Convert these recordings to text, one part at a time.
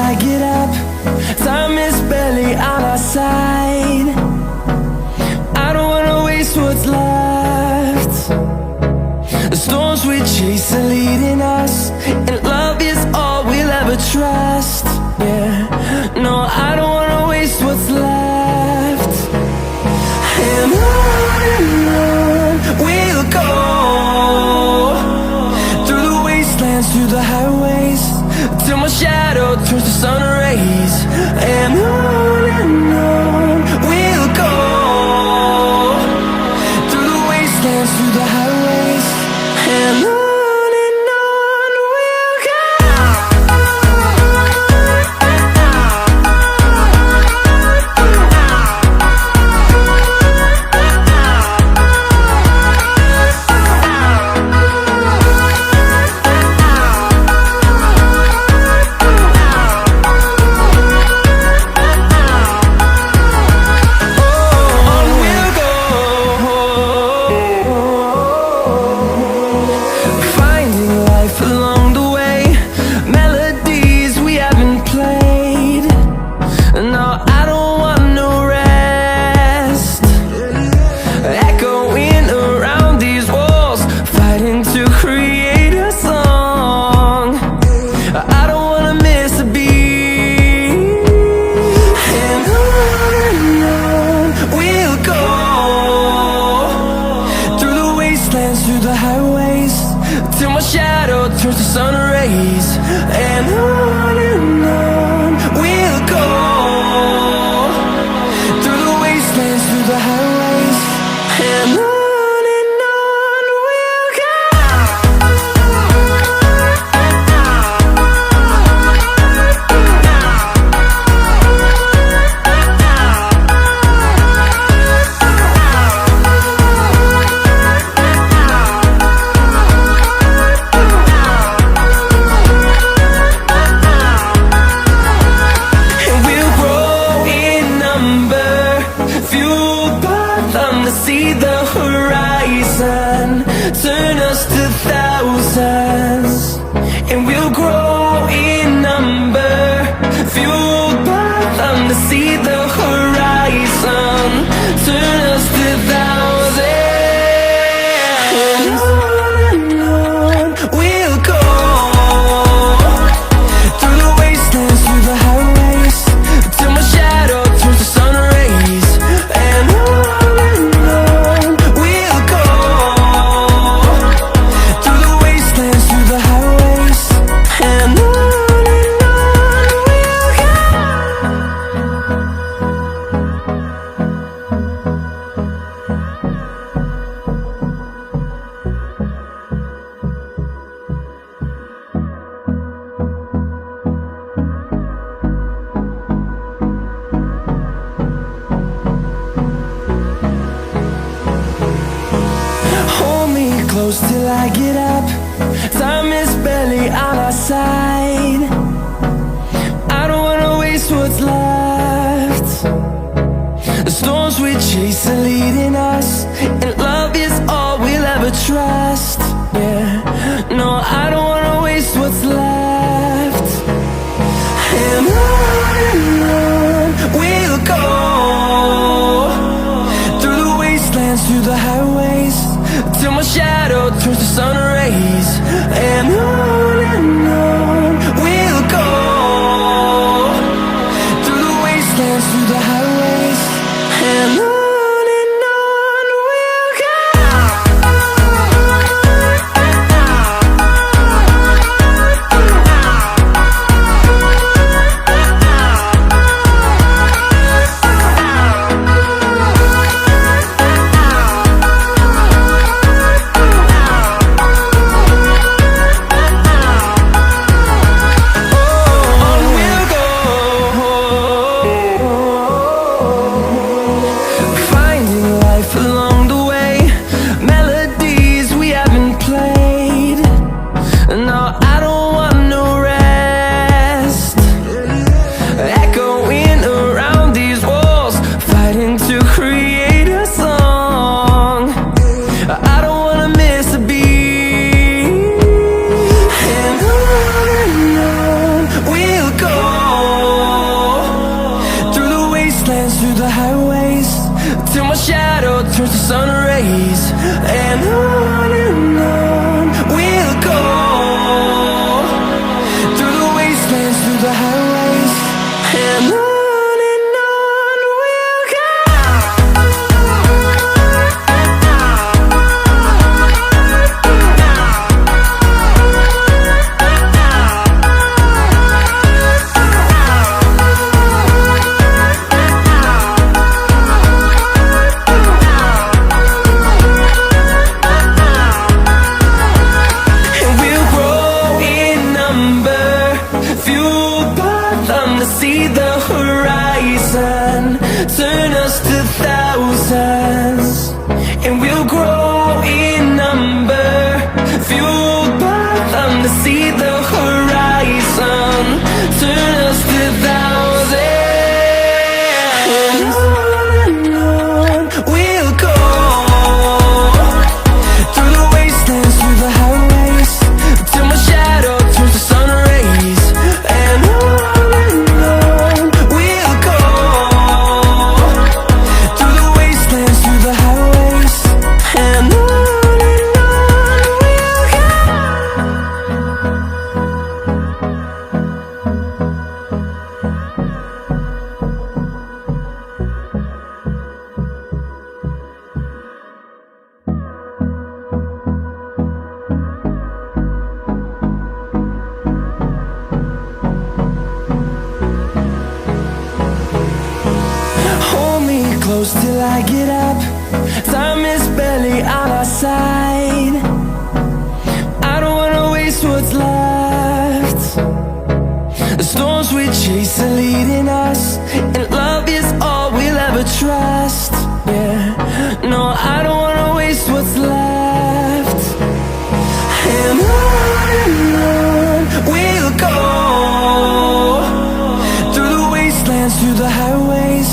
I get up. Time is barely on our side. I don't wanna waste what's left. The storms we chase are leading us, and love is all we'll ever trust. Yeah, no, I don't wanna waste what's left. And on we'll go, through the wastelands, through the highways, till my shadow turns to sun rays. And on we'll go, through the wastelands, through the highways, and on we'll go. Through the highways, till my shadow turns to sun rays. And on we'll go, through the wastelands, through the highways, and on we'll go. See the horizon, turn us to thousands, and we'll grow in number, fueled by them to see the horizon, turn us to thousands, and on we'll go, through the wastelands, through the highways, till my shadow turns to sun rays. And close till I get up. Time is barely on our side. I don't wanna waste what's left. The storms we chase are leading us, and love is all we'll ever trust. Yeah, no, I don't wanna waste what's left. And on we'll go, through the wastelands, through the highways, till my shadow turns to sun rays. And on we'll go, through the wastelands, through the highways, and on we'll go. wastelands, through the highways, till my shadow turns to sun rays. And on we'll go, through the wastelands, through the highways, and on we'll go. See the horizon, turn us to thousands, and we'll grow in number, fueled by them to see the horizon, turn us to thousands, and on we'll go, through the wastelands, through the highways, till my shadow turns to sun rays, and on close till I get up. Time is barely on our side. I don't wanna waste what's left. The storms we chase are leading us, and love is all we'll ever trust. Yeah, no, I don't wanna waste what's left. And on we'll go, through the wastelands, through the highways,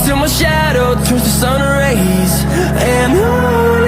till my shadow turns to sun rays, and on